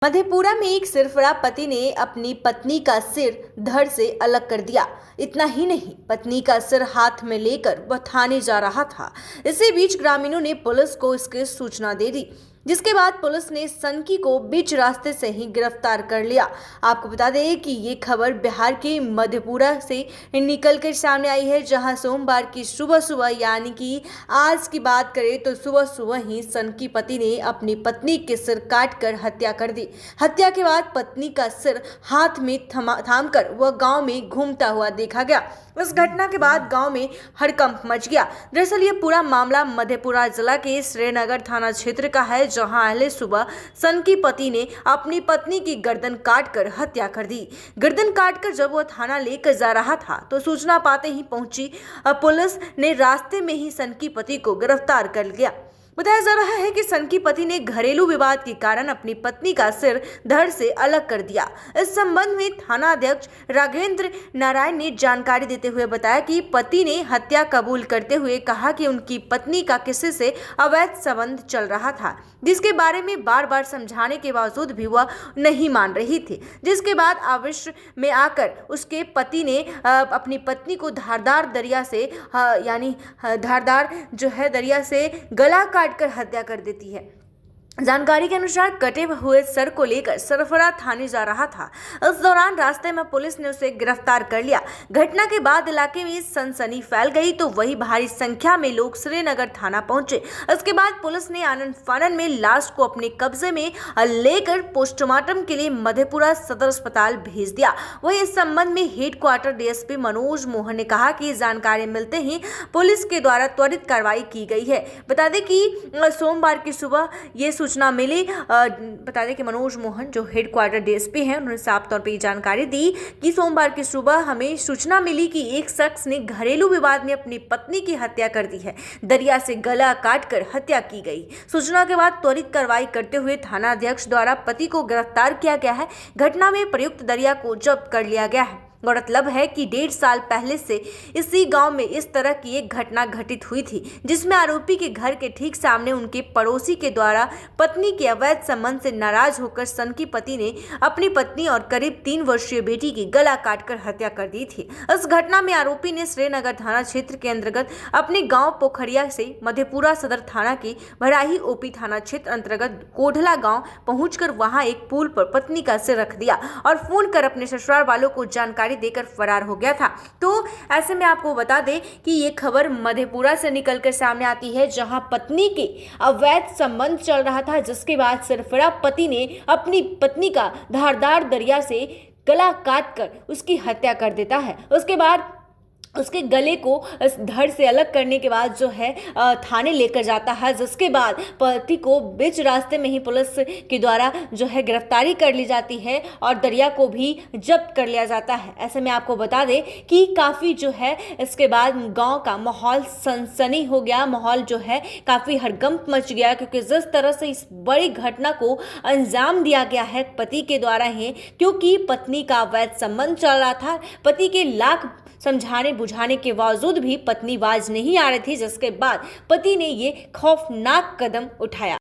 मधेपुरा में एक सिरफिरा पति ने अपनी पत्नी का सिर धड़ से अलग कर दिया। इतना ही नहीं, पत्नी का सिर हाथ में लेकर वह थाने जा रहा था। इसी बीच ग्रामीणों ने पुलिस को इसकी सूचना दे दी, जिसके बाद पुलिस ने सनकी को बीच रास्ते से ही गिरफ्तार कर लिया। आपको बता दें कि ये खबर बिहार के मधेपुरा से निकलकर सामने आई है, जहां सोमवार की सुबह सुबह यानी कि आज की बात करें तो सुबह सुबह ही सनकी पति ने अपनी पत्नी के सिर काटकर हत्या कर दी। हत्या के बाद पत्नी का सिर हाथ में थामकर वह गांव में घूमता हुआ देखा गया। इस घटना के बाद गांव में हड़कंप मच गया। दरअसल ये पूरा मामला मधेपुरा जिला के श्रीनगर थाना क्षेत्र का है, जहां अहले सुबह सनकी पति ने अपनी पत्नी की गर्दन काटकर हत्या कर दी। गर्दन काटकर जब वह थाना लेकर जा रहा था तो सूचना पाते ही पहुंची पुलिस ने रास्ते में ही सनकी पति को गिरफ्तार कर लिया। बताया जा रहा है कि सनकी पति ने घरेलू विवाद के कारण अपनी पत्नी का सिर धड़ से अलग कर दिया। इस संबंध में थाना अध्यक्ष राघवेंद्र नारायण ने जानकारी देते हुए बताया कि पति ने हत्या कबूल करते हुए कहा कि उनकी पत्नी का किसी से अवैध संबंध चल रहा था, जिसके बारे में बार बार समझाने के बावजूद भी वह नहीं मान रही थी। जिसके बाद आवेश में आकर उसके पति ने अपनी पत्नी को धारदार दरिया से दरिया से गला काटकर हत्या कर देती है। जानकारी के अनुसार कटे हुए सर को लेकर सरफरा थाने जा रहा था। इस दौरान रास्ते में पुलिस ने उसे गिरफ्तार कर लिया। घटना के बाद इलाके में सनसनी फैल गई तो वही भारी संख्या में लोग श्रीनगर थाना पहुंचे। इसके बाद पुलिस ने आनन फानन में लाश को अपने कब्जे में लेकर पोस्टमार्टम के लिए मधेपुरा सदर अस्पताल भेज दिया। वही इस संबंध में हेडक्वार्टर डीएसपी मनोज मोहन ने कहा कि जानकारी मिलते ही पुलिस के द्वारा त्वरित कार्रवाई की गई है। बता दें कि सोमवार की सुबह ये सूचना मिली। बता दें कि मनोज मोहन जो हेडक्वार्टर डीएसपी हैं, उन्होंने साफ तौर पे जानकारी दी कि सोमवार की सुबह हमें सूचना मिली कि एक शख्स ने घरेलू विवाद में अपनी पत्नी की हत्या कर दी है। दरिया से गला काटकर हत्या की गई। सूचना के बाद त्वरित कार्रवाई करते हुए थाना अध्यक्ष द्वारा पति को गिरफ्तार किया गया है। घटना में प्रयुक्त दरिया को जब्त कर लिया गया है। गौरतलब है कि 1.5 साल पहले से इसी गांव में इस तरह की एक घटना घटित हुई थी, जिसमें आरोपी के घर के ठीक सामने उनके पड़ोसी के द्वारा पत्नी के अवैध संबंध से नाराज होकर सनकी पति ने अपनी पत्नी और करीब 3 वर्षीय बेटी की गला काटकर हत्या कर दी थी। इस घटना में आरोपी ने श्रीनगर थाना क्षेत्र के अंतर्गत अपने गाँव पोखरिया से मधेपुरा सदर थाना के भराही ओपी थाना क्षेत्र अंतर्गत कोढला गाँव पहुंचकर वहां एक पुल पर पत्नी का सिर रख दिया और फोन कर अपने ससुराल वालों को जानकारी देकर फरार हो गया था। तो ऐसे में आपको बता दें कि ये खबर मधेपुरा से निकलकर सामने आती है, जहां पत्नी के अवैध संबंध चल रहा था, जिसके बाद सिरफिरा पति ने अपनी पत्नी का धारदार दरिया से गला काटकर उसकी हत्या कर देता है। उसके बाद उसके गले को धड़ से अलग करने के बाद जो है थाने लेकर जाता है, जिसके बाद पति को बीच रास्ते में ही पुलिस के द्वारा जो है गिरफ्तारी कर ली जाती है और दरिया को भी जब्त कर लिया जाता है। ऐसे में आपको बता दें कि काफ़ी जो है इसके बाद गांव का माहौल सनसनी हो गया। माहौल जो है काफ़ी हड़कंप मच गया, क्योंकि जिस तरह से इस बड़ी घटना को अंजाम दिया गया है पति के द्वारा ही, क्योंकि पत्नी का अवैध संबंध चल रहा था। पति के लाख समझाने बुझाने के बावजूद भी पत्नी बाज नहीं आ रही थी, जिसके बाद पति ने ये खौफनाक कदम उठाया।